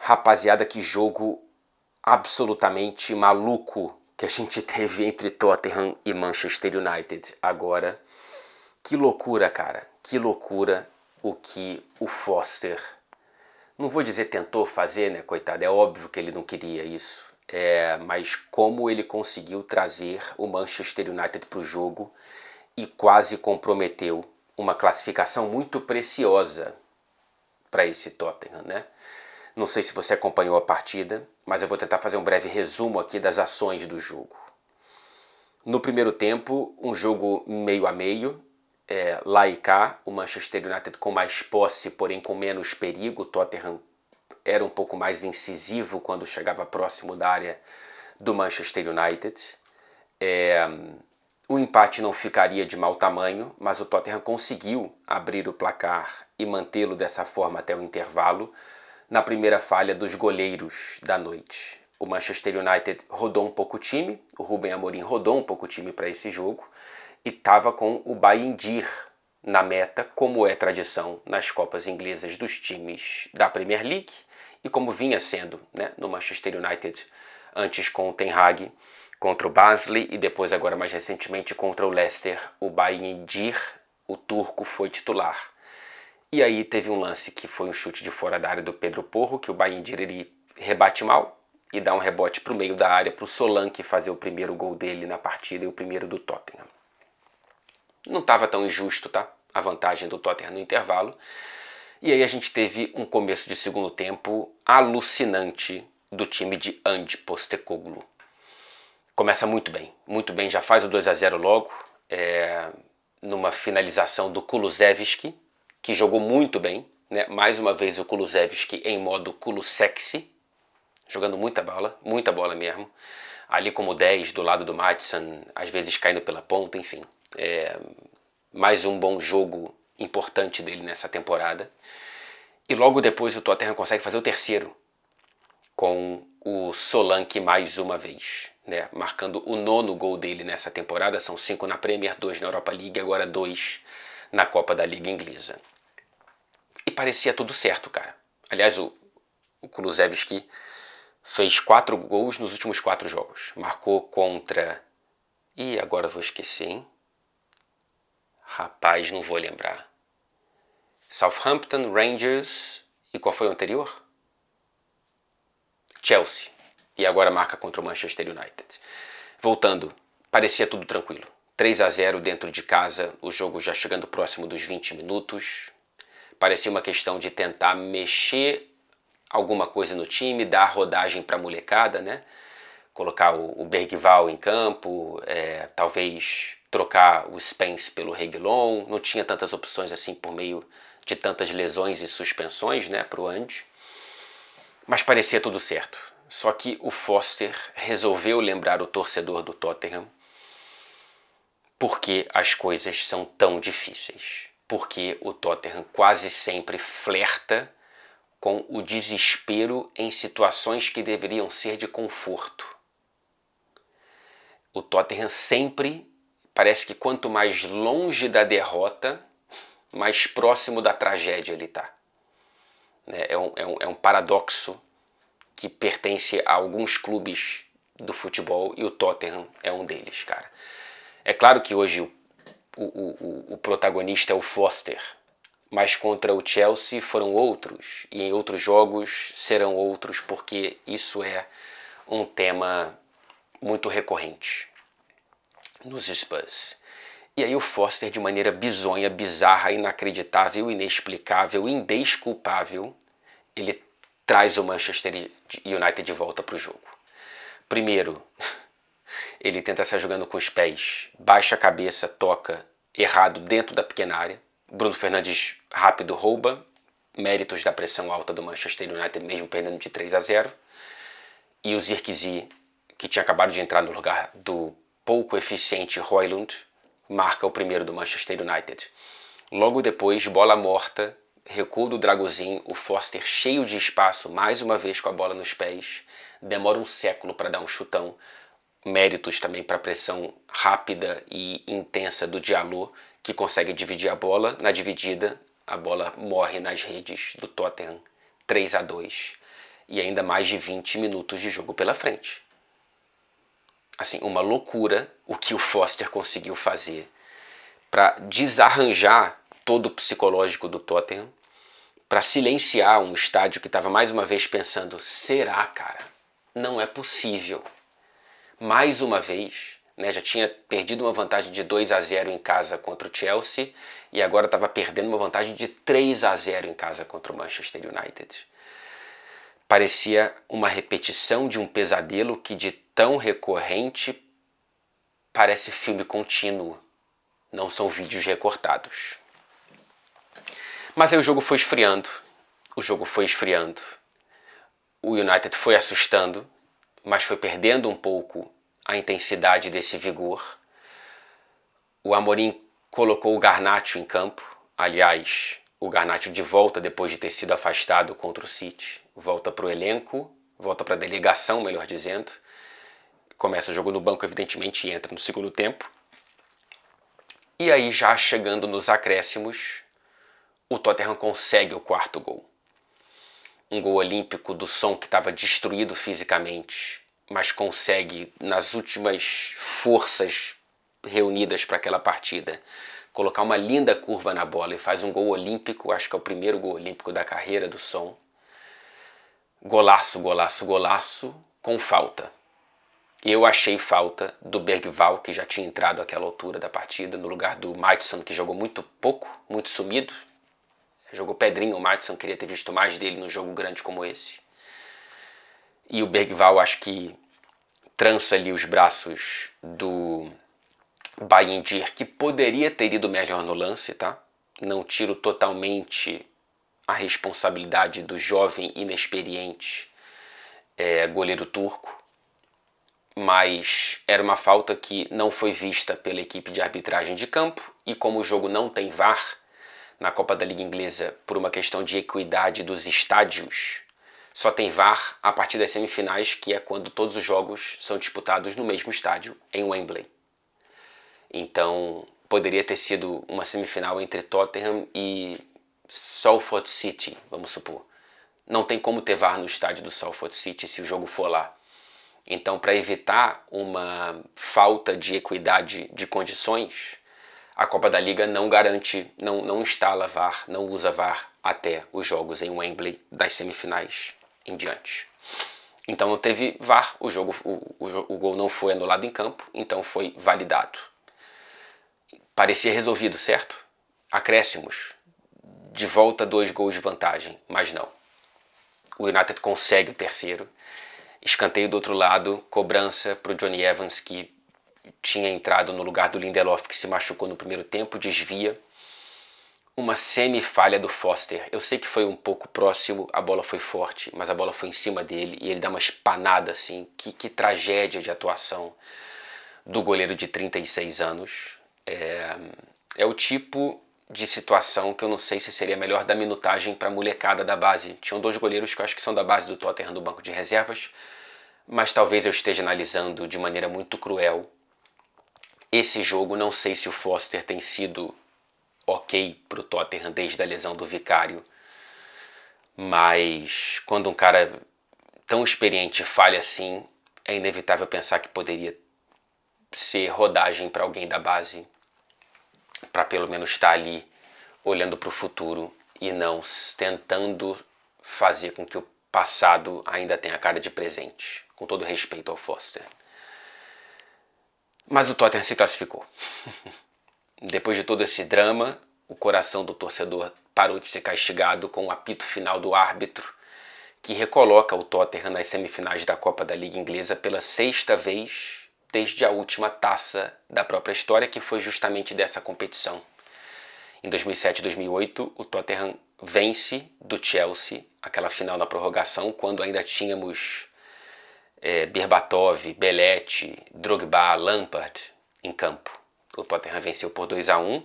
Rapaziada, que jogo absolutamente maluco que a gente teve entre Tottenham e Manchester United agora. Que loucura, cara. Que loucura o que o Foster, não vou dizer tentou fazer, né, coitado, é óbvio que ele não queria isso. Mas como ele conseguiu trazer o Manchester United para o jogo e quase comprometeu uma classificação muito preciosa para esse Tottenham, né? Não sei se você acompanhou a partida, mas eu vou tentar fazer um breve resumo aqui das ações do jogo. No primeiro tempo, um jogo meio a meio, lá e cá, o Manchester United com mais posse, porém com menos perigo. O Tottenham era um pouco mais incisivo quando chegava próximo da área do Manchester United. O empate não ficaria de mau tamanho, mas o Tottenham conseguiu abrir o placar e mantê-lo dessa forma até o intervalo, na primeira falha dos goleiros da noite. O Manchester United rodou um pouco o time, o Ruben Amorim rodou um pouco o time para esse jogo e estava com o Bayindir na meta, como é tradição nas Copas Inglesas dos times da Premier League e como vinha sendo, né, no Manchester United, antes com o Ten Hag, contra o Barnsley e depois agora mais recentemente contra o Leicester. O Bayindir, o turco, foi titular. E aí teve um lance que foi um chute de fora da área do Pedro Porro, que o Bayindir ele rebate mal e dá um rebote para o meio da área para o Solanke fazer o primeiro gol dele na partida e o primeiro do Tottenham. Não estava tão injusto, tá? A vantagem do Tottenham no intervalo. E aí a gente teve um começo de segundo tempo alucinante do time de Ange Postecoglou. Começa muito bem, já faz o 2-0 logo, numa finalização do Kulusevski, que jogou muito bem, né? Mais uma vez o Kulusevski em modo Kulusexy, jogando muita bola mesmo, ali como 10 do lado do Maddison, às vezes caindo pela ponta, enfim. Mais um bom jogo importante dele nessa temporada. E logo depois o Tottenham consegue fazer o terceiro, com o Solanke mais uma vez, né? Marcando o 9º gol dele nessa temporada. São 5 na Premier, 2 na Europa League, agora 2 na Copa da Liga Inglesa. E parecia tudo certo, cara. Aliás, o Kulusevski fez 4 gols nos últimos 4 jogos. Marcou contra... Ih, agora eu vou esquecer, hein? Rapaz, não vou lembrar. Southampton, Rangers... E qual foi o anterior? Chelsea. E agora marca contra o Manchester United. Voltando, parecia tudo tranquilo. 3-0 dentro de casa, o jogo já chegando próximo dos 20 minutos. Parecia uma questão de tentar mexer alguma coisa no time, dar rodagem para a molecada, né? Colocar o Bergvall em campo, talvez trocar o Spence pelo Reguilon. Não tinha tantas opções assim por meio de tantas lesões e suspensões, né, para o Ange. Mas parecia tudo certo. Só que o Foster resolveu lembrar o torcedor do Tottenham porque as coisas são tão difíceis. Porque o Tottenham quase sempre flerta com o desespero em situações que deveriam ser de conforto. O Tottenham sempre parece que quanto mais longe da derrota, mais próximo da tragédia ele está. É um paradoxo que pertence a alguns clubes do futebol e o Tottenham é um deles, cara. É claro que hoje o protagonista é o Foster, mas contra o Chelsea foram outros e em outros jogos serão outros, porque isso é um tema muito recorrente nos Spurs. E aí o Foster, de maneira bizonha, bizarra, inacreditável, inexplicável, indesculpável, ele traz o Manchester United de volta para o jogo. Primeiro, ele tenta sair jogando com os pés, baixa a cabeça, toca errado dentro da pequena área. Bruno Fernandes rápido rouba, méritos da pressão alta do Manchester United, mesmo perdendo de 3-0. E o Zirkzee, que tinha acabado de entrar no lugar do pouco eficiente Højlund, marca o primeiro do Manchester United. Logo depois, bola morta, recuo do Dragosin, o Foster cheio de espaço, mais uma vez com a bola nos pés, demora um século para dar um chutão. Méritos também para a pressão rápida e intensa do Diallo, que consegue dividir a bola. Na dividida, a bola morre nas redes do Tottenham, 3-2. e ainda mais de 20 minutos de jogo pela frente. Assim, uma loucura o que o Foster conseguiu fazer para desarranjar todo o psicológico do Tottenham, para silenciar um estádio que estava mais uma vez pensando, será, cara? Não é possível. Mais uma vez, né, já tinha perdido uma vantagem de 2-0 em casa contra o Chelsea e agora estava perdendo uma vantagem de 3-0 em casa contra o Manchester United. Parecia uma repetição de um pesadelo que de tão recorrente parece filme contínuo, não são vídeos recortados. Mas aí o jogo foi esfriando, o United foi assustando, mas foi perdendo um pouco a intensidade desse vigor. O Amorim colocou o Garnacho em campo, aliás, o Garnacho de volta depois de ter sido afastado contra o City, volta para o elenco, volta para a delegação, melhor dizendo, começa o jogo no banco, evidentemente, e entra no segundo tempo. E aí, já chegando nos acréscimos, o Tottenham consegue o quarto gol. Um gol olímpico do Son, que estava destruído fisicamente, mas consegue, nas últimas forças reunidas para aquela partida, colocar uma linda curva na bola e faz um gol olímpico, acho que é o primeiro gol olímpico da carreira do Son. Golaço, golaço, golaço, com falta. Eu achei falta do Bergvall, que já tinha entrado àquela altura da partida, no lugar do Maatsen, que jogou muito pouco, muito sumido. Jogou pedrinho o Maatsen, queria ter visto mais dele num jogo grande como esse. E o Bergvall, acho que trança ali os braços do Bayindir, que poderia ter ido melhor no lance, tá? Não tiro totalmente a responsabilidade do jovem inexperiente goleiro turco, mas era uma falta que não foi vista pela equipe de arbitragem de campo, e como o jogo não tem VAR na Copa da Liga Inglesa por uma questão de equidade dos estádios, só tem VAR a partir das semifinais, que é quando todos os jogos são disputados no mesmo estádio, em Wembley. Então, poderia ter sido uma semifinal entre Tottenham e Salford City, vamos supor. Não tem como ter VAR no estádio do Salford City se o jogo for lá. Então, para evitar uma falta de equidade de condições, a Copa da Liga não garante, não instala VAR, não usa VAR até os jogos em Wembley das semifinais em diante. Então não teve VAR, o gol não foi anulado em campo, então foi validado. Parecia resolvido, certo? Acréscimos, de volta 2 gols de vantagem, mas não. O United consegue o terceiro, escanteio do outro lado, cobrança para o Johnny Evans, que tinha entrado no lugar do Lindelof, que se machucou no primeiro tempo, desvia. Uma semi-falha do Foster. Eu sei que foi um pouco próximo, a bola foi forte, mas a bola foi em cima dele e ele dá uma espanada assim. Que tragédia de atuação do goleiro de 36 anos. É o tipo de situação que eu não sei se seria melhor dar minutagem para a molecada da base. Tinham 2 goleiros que eu acho que são da base do Tottenham no banco de reservas, mas talvez eu esteja analisando de maneira muito cruel esse jogo. Não sei se o Foster tem sido ok para o Tottenham desde a lesão do Vicário, mas quando um cara tão experiente falha assim, é inevitável pensar que poderia ser rodagem para alguém da base, para pelo menos estar ali olhando para o futuro e não tentando fazer com que o passado ainda tenha cara de presente, com todo respeito ao Foster. Mas o Tottenham se classificou. Depois de todo esse drama, o coração do torcedor parou de ser castigado com o apito final do árbitro, que recoloca o Tottenham nas semifinais da Copa da Liga Inglesa pela 6ª vez desde a última taça da própria história, que foi justamente dessa competição. Em 2007 e 2008, o Tottenham vence do Chelsea, aquela final na prorrogação, quando ainda tínhamos Berbatov, Belletti, Drogba, Lampard em campo. O Tottenham venceu por 2-1.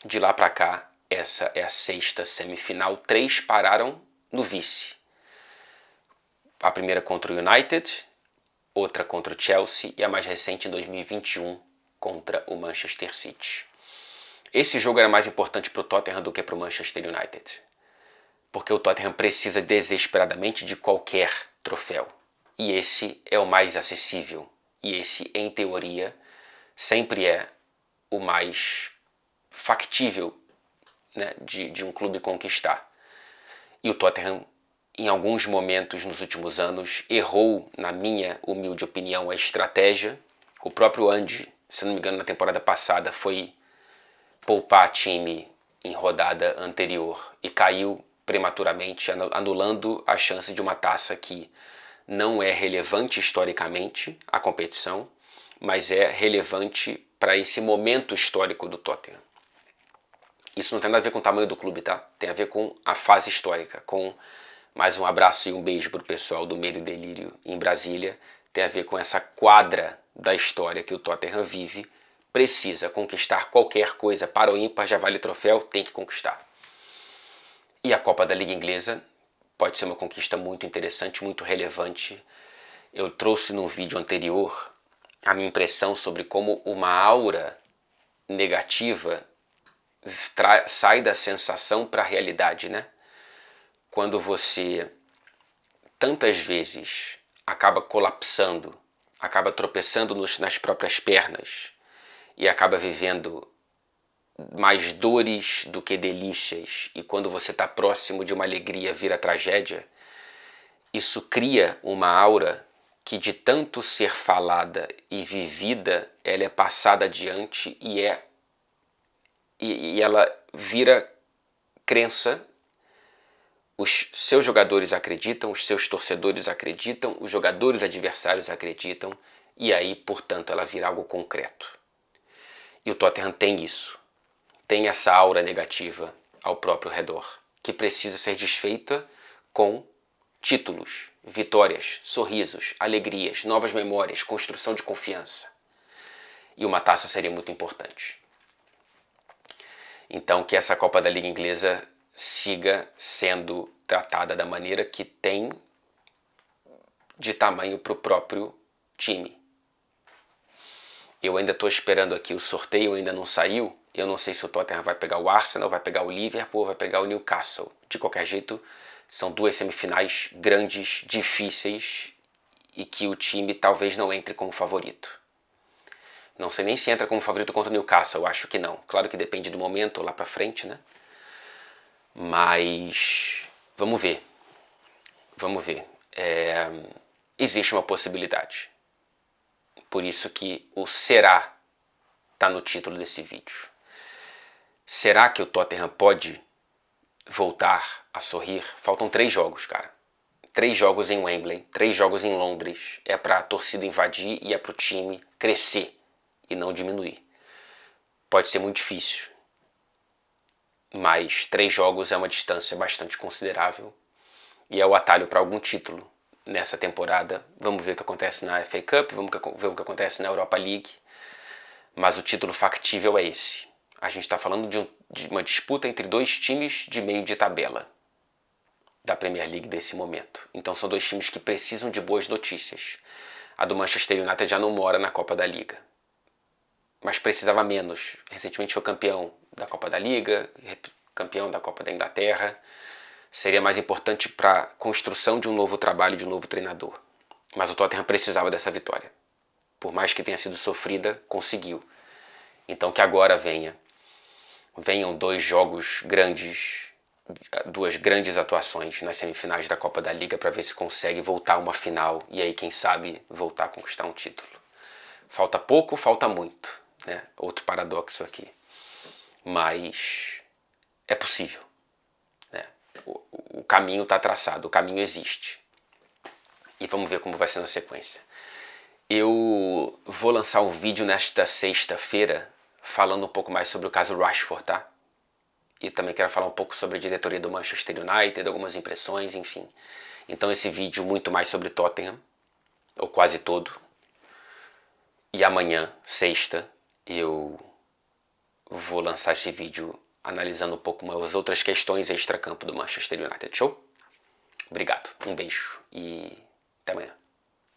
De lá para cá, essa é a 6ª semifinal. 3 pararam no vice. A primeira contra o United, outra contra o Chelsea e a mais recente em 2021 contra o Manchester City. Esse jogo era mais importante para o Tottenham do que para o Manchester United. porque o Tottenham precisa desesperadamente de qualquer troféu. E esse é o mais acessível. E esse, em teoria, sempre é o mais factível, né, de um clube conquistar. E o Tottenham, em alguns momentos nos últimos anos, errou, na minha humilde opinião, a estratégia. O próprio Andy, se não me engano, na temporada passada, foi poupar time em rodada anterior e caiu prematuramente, anulando a chance de uma taça que não é relevante historicamente à competição, mas é relevante para esse momento histórico do Tottenham. Isso não tem nada a ver com o tamanho do clube, tá? Tem a ver com a fase histórica, com mais um abraço e um beijo para o pessoal do Medo e Delírio em Brasília. Tem a ver com essa quadra da história que o Tottenham vive. Precisa conquistar qualquer coisa, para o ímpar, já vale troféu, tem que conquistar. E a Copa da Liga Inglesa pode ser uma conquista muito interessante, muito relevante. Eu trouxe no vídeo anterior a minha impressão sobre como uma aura negativa sai da sensação para a realidade, né? Quando você tantas vezes acaba colapsando, acaba tropeçando nas próprias pernas e acaba vivendo mais dores do que delícias, e quando você está próximo de uma alegria vira tragédia, isso cria uma aura que, de tanto ser falada e vivida, ela é passada adiante e ela vira crença. Os seus jogadores acreditam, os seus torcedores acreditam, os jogadores adversários acreditam, e aí, portanto, ela vira algo concreto. E o Tottenham tem isso. Tem essa aura negativa ao próprio redor, que precisa ser desfeita com títulos, vitórias, sorrisos, alegrias, novas memórias, construção de confiança. E uma taça seria muito importante. Então, que essa Copa da Liga Inglesa siga sendo tratada da maneira que tem de tamanho para o próprio time. Eu ainda estou esperando aqui o sorteio, ainda não saiu. Eu não sei se o Tottenham vai pegar o Arsenal, vai pegar o Liverpool ou vai pegar o Newcastle. De qualquer jeito, são duas semifinais grandes, difíceis, e que o time talvez não entre como favorito. Não sei nem se entra como favorito contra o Newcastle, eu acho que não. Claro que depende do momento, lá pra frente, né? Mas vamos ver. Vamos ver. Existe uma possibilidade. Por isso que o será está no título desse vídeo. Será que o Tottenham pode voltar a sorrir? Faltam 3 jogos, cara. 3 jogos em Wembley, 3 jogos em Londres. É para a torcida invadir e é para o time crescer e não diminuir. Pode ser muito difícil, mas 3 jogos é uma distância bastante considerável e é o atalho para algum título nessa temporada. Vamos ver o que acontece na FA Cup, vamos ver o que acontece na Europa League, mas o título factível é esse. A gente está falando de uma disputa entre 2 times de meio de tabela da Premier League desse momento. Então são 2 times que precisam de boas notícias. A do Manchester United já não mora na Copa da Liga, mas precisava menos. Recentemente foi campeão da Copa da Liga, campeão da Copa da Inglaterra. Seria mais importante para a construção de um novo trabalho, de um novo treinador. Mas o Tottenham precisava dessa vitória. Por mais que tenha sido sofrida, conseguiu. Então que agora venham 2 jogos grandes, 2 grandes atuações nas semifinais da Copa da Liga para ver se consegue voltar a uma final e aí, quem sabe, voltar a conquistar um título. Falta pouco, falta muito, né? Outro paradoxo aqui. Mas é possível, né? O caminho está traçado, o caminho existe. E vamos ver como vai ser na sequência. Eu vou lançar um vídeo nesta sexta-feira falando um pouco mais sobre o caso Rashford, tá? E também quero falar um pouco sobre a diretoria do Manchester United, algumas impressões, enfim. Então esse vídeo muito mais sobre Tottenham, ou quase todo. E amanhã, sexta, eu vou lançar esse vídeo analisando um pouco as outras questões extracampo do Manchester United. Show? Obrigado, um beijo e até amanhã.